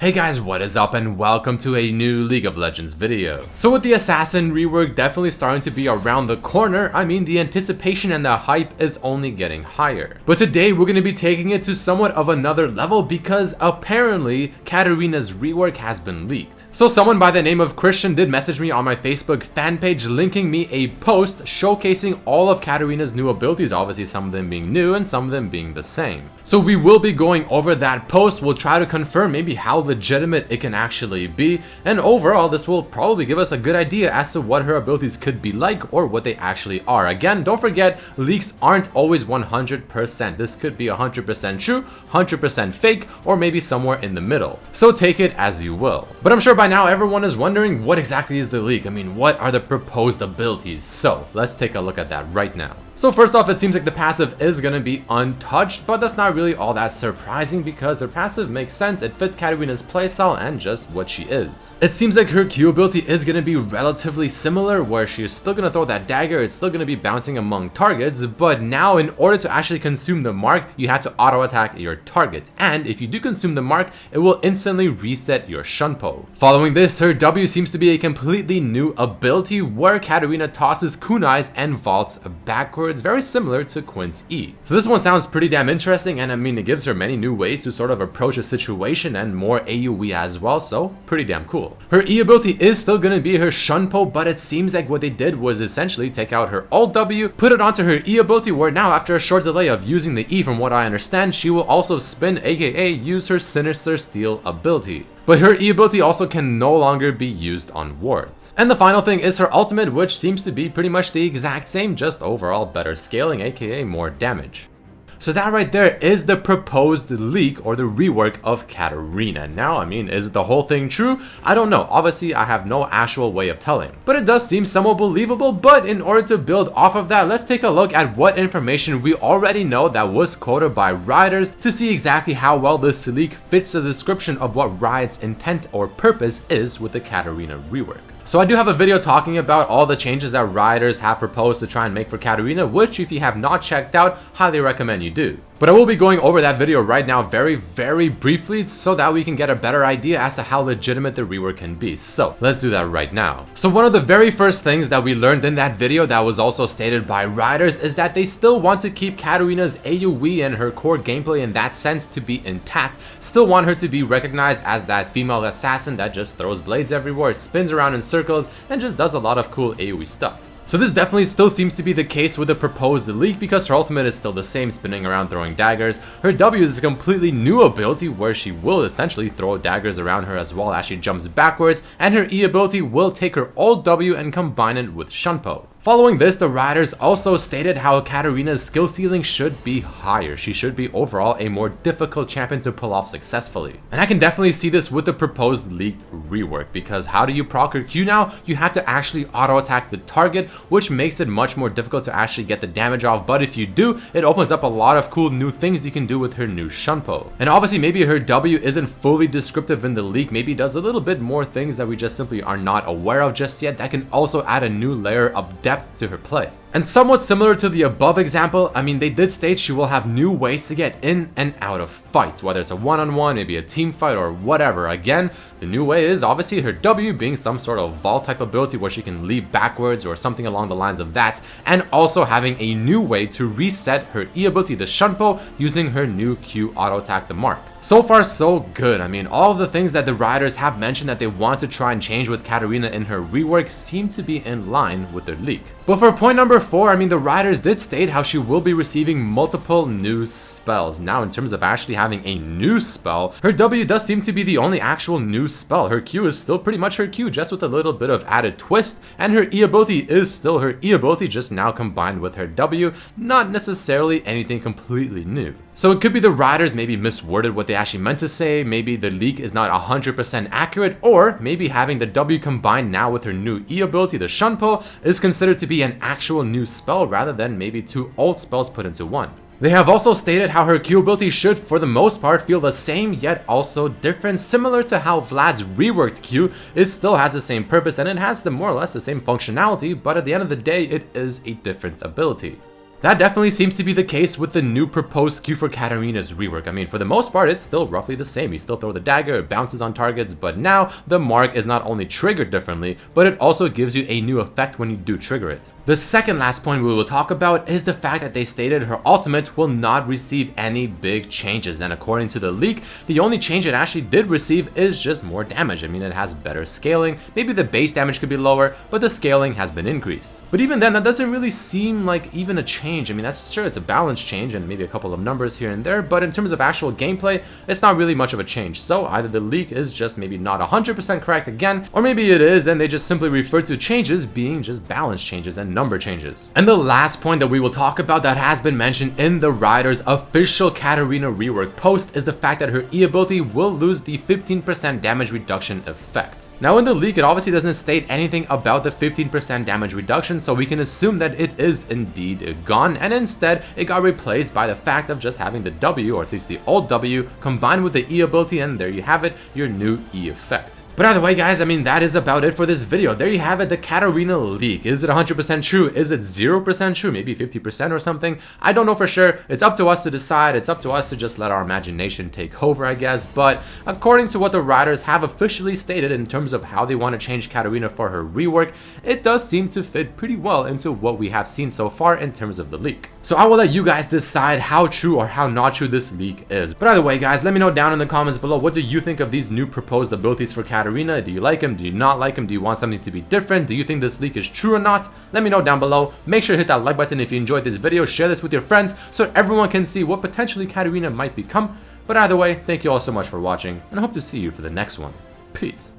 Hey guys, what is up and welcome to a new League of Legends video. So with the Assassin rework definitely starting to be around the corner, I mean the anticipation and the hype is only getting higher. But today we're going to be taking it to somewhat of another level because apparently Katarina's rework has been leaked. So someone by the name of Christian did message me on my Facebook fan page linking me a post showcasing all of Katarina's new abilities, obviously some of them being new and some of them being the same. So we will be going over that post, we'll try to confirm maybe how legitimate it can actually be, and overall this will probably give us a good idea as to what her abilities could be like or what they actually are. Again, don't forget, leaks aren't always 100%. This could be 100% true, 100% fake, or maybe somewhere in the middle. So take it as you will. But I'm sure by now everyone is wondering what exactly is the leak. I mean, what are the proposed abilities? So let's take a look at that right now. So first off, it seems like the passive is going to be untouched, but that's not really all that surprising because her passive makes sense, it fits Katarina's playstyle and just what she is. It seems like her Q ability is going to be relatively similar, where she's still going to throw that dagger, it's still going to be bouncing among targets, but now in order to actually consume the mark, you have to auto attack your target, and if you do consume the mark, it will instantly reset your Shunpo. Following this, her W seems to be a completely new ability where Katarina tosses kunais and vaults backwards, very similar to Quinn's E. So this one sounds pretty damn interesting, and I mean it gives her many new ways to sort of approach a situation and more AoE as well, so pretty damn cool. Her E ability is still going to be her Shunpo, but it seems like what they did was essentially take out her alt W, put it onto her E ability, where now after a short delay of using the E, from what I understand, she will also spin, aka use her Sinister Steel ability. But her E ability also can no longer be used on wards. And the final thing is her ultimate, which seems to be pretty much the exact same, just overall better scaling, aka more damage. So that right there is the proposed leak or the rework of Katarina. Now, I mean, is the whole thing true? I don't know. Obviously, I have no actual way of telling. But it does seem somewhat believable, but in order to build off of that, let's take a look at what information we already know that was quoted by Rioters to see exactly how well this leak fits the description of what Riot's intent or purpose is with the Katarina rework. So I do have a video talking about all the changes that Rioters have proposed to try and make for Katarina, which if you have not checked out, highly recommend you do. But I will be going over that video right now very briefly so that we can get a better idea as to how legitimate the rework can be. So let's do that right now. So one of the very first things that we learned in that video that was also stated by Rioters is that they still want to keep Katarina's AoE and her core gameplay in that sense to be intact, still want her to be recognized as that female assassin that just throws blades everywhere, spins around in circles, and just does a lot of cool AoE stuff. So this definitely still seems to be the case with the proposed leak because her ultimate is still the same, spinning around throwing daggers. Her W is a completely new ability where she will essentially throw daggers around her as well as she jumps backwards, and her E ability will take her alt W and combine it with Shunpo. Following this, the Rioters also stated how Katarina's skill ceiling should be higher. She should be overall a more difficult champion to pull off successfully. And I can definitely see this with the proposed leaked rework, because how do you proc her Q now? You have to actually auto attack the target, which makes it much more difficult to actually get the damage off, but if you do, it opens up a lot of cool new things you can do with her new Shunpo. And obviously maybe her W isn't fully descriptive in the leak, maybe does a little bit more things that we just simply are not aware of just yet that can also add a new layer of depth to her play. And somewhat similar to the above example, I mean, they did state she will have new ways to get in and out of fights, whether it's a one-on-one, maybe a team fight, or whatever. Again, the new way is obviously her W being some sort of vault type ability where she can leap backwards or something along the lines of that, and also having a new way to reset her E ability, the Shunpo, using her new Q auto attack the mark. So far so good. I mean, all of the things that the Rioters have mentioned that they want to try and change with Katarina in her rework seem to be in line with their leak. But for point number 4, I mean, the Rioters did state how she will be receiving multiple new spells. Now, in terms of actually having a new spell, her W does seem to be the only actual new spell. Her Q is still pretty much her Q, just with a little bit of added twist, and her E ability is still her E ability, just now combined with her W, not necessarily anything completely new. So it could be the Rioters maybe misworded what they actually meant to say, maybe the leak is not 100% accurate, or maybe having the W combined now with her new E ability, the Shunpo, is considered to be an actual new spell rather than maybe two old spells put into one. They have also stated how her Q ability should, for the most part, feel the same yet also different, similar to how Vlad's reworked Q. It still has the same purpose and it has more or less the same functionality, but at the end of the day, it is a different ability. That definitely seems to be the case with the new proposed skill for Katarina's rework. I mean, for the most part, it's still roughly the same. You still throw the dagger, it bounces on targets, but now the mark is not only triggered differently, but it also gives you a new effect when you do trigger it. The second last point we will talk about is the fact that they stated her ultimate will not receive any big changes, and according to the leak, the only change it actually did receive is just more damage. I mean, it has better scaling, maybe the base damage could be lower, but the scaling has been increased. But even then, that doesn't really seem like even a change. I mean, that's sure, it's a balance change and maybe a couple of numbers here and there, but in terms of actual gameplay, it's not really much of a change. So either the leak is just maybe not 100% correct again, or maybe it is and they just simply refer to changes being just balance changes and number changes. And the last point that we will talk about that has been mentioned in the Rider's official Katarina rework post is the fact that her E ability will lose the 15% damage reduction effect. Now in the leak, it obviously doesn't state anything about the 15% damage reduction, so we can assume that it is indeed gone, and instead it got replaced by the fact of just having the W, or at least the old W, combined with the E ability, and there you have it, your new E effect. But either way, guys, I mean, that is about it for this video. There you have it, the Katarina leak. Is it 100% true? Is it 0% true? Maybe 50% or something? I don't know for sure. It's up to us to decide. It's up to us to just let our imagination take over, I guess. But according to what the writers have officially stated in terms of how they want to change Katarina for her rework, it does seem to fit pretty well into what we have seen so far in terms of the leak. So I will let you guys decide how true or how not true this leak is. But either way, guys, let me know down in the comments below, what do you think of these new proposed abilities for Katarina? Do you like him? Do you not like him? Do you want something to be different? Do you think this leak is true or not? Let me know down below. Make sure to hit that like button if you enjoyed this video. Share this with your friends so everyone can see what potentially Katarina might become. But either way, thank you all so much for watching, and I hope to see you for the next one. Peace.